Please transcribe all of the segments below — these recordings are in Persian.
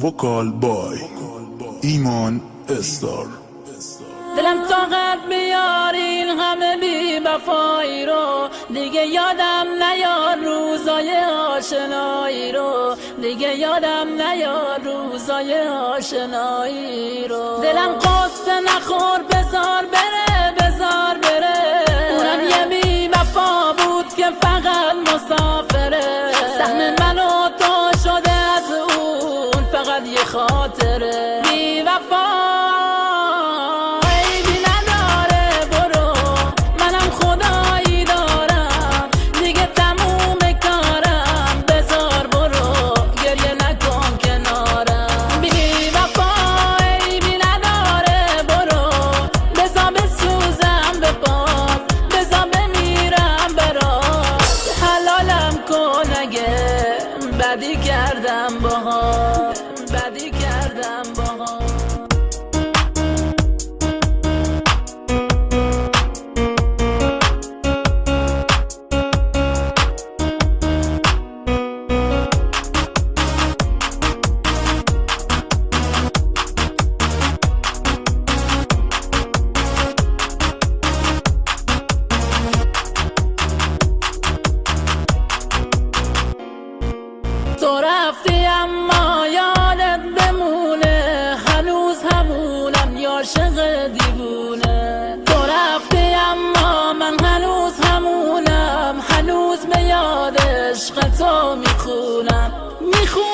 وکال بای ایمان استار. دلم طاقت بیار این همه بی وفایی رو، دیگه یادم نیار روزای آشنایی رو، دیگه یادم نیار روزای آشنایی رو. دلم قصه نخور بذار بره بذار بره، اونم یه بی وفا بود که فقط مسافره. سهم من و تو شده از اون فقط یه خاطره. بی وفا بدی کردم باها، بدی کردم باها. تو رفتی اما یادت بمونه، هنوز همونم یا عاشق دیوونه. تو رفتی اما من هنوز همونم، هنوز به یاد عشق تو میخونم میخونم.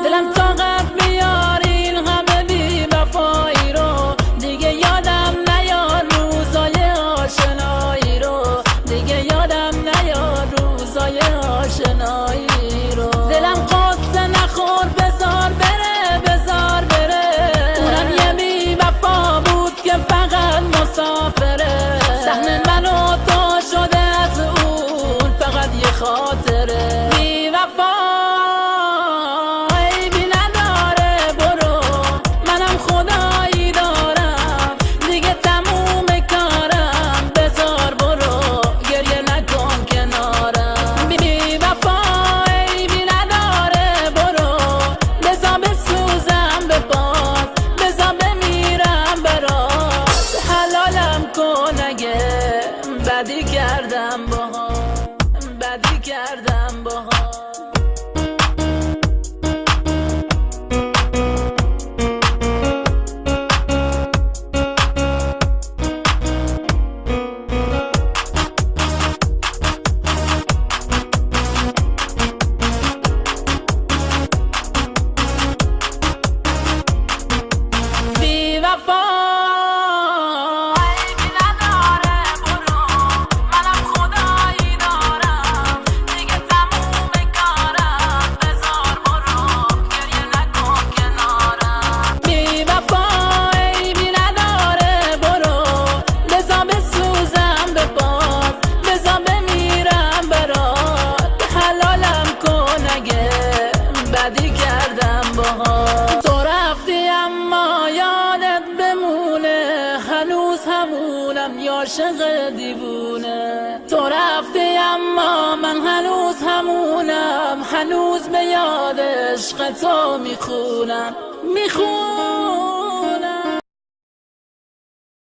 دلم طاقت بیار این همه بی وفایی رو، دیگه یادم نیار روزای آشنایی رو، دیگه یادم نیار روزای آشنایی رو. دلم قصه نخور بذار بره بذار بره، اونم یه بی وفا بود که فقط مسافره. سهم من و تو شده از اون فقط یه خاطره. بی وفا عیبی نداره برو، منم خدایی دارم دیگه تموم کارم. بذار برو گریه نکن کنارم. بی وفا عیبی نداره برو، بذار بسوزم به پات، بذار بمیرم برات. حلالم کن اگه بدی کردم باها، بدی کردم باها. بی وفا عیبی نداره برو، منم خدایی دارم دیگه تموم کارم. بذار برو گریه نکن کنارم. بی وفا عیبی نداره برو، بذار بسوزم به پات، بذار بمیرم برات. حلالم کن اگه بدی کردم باها. تو رفتی اما یادت بمونه، هنوز همونم یا عاشق دیوونه. تو رفتی اما من هنوز همونم، هنوز به یاد عشق تو میخونم میخونم.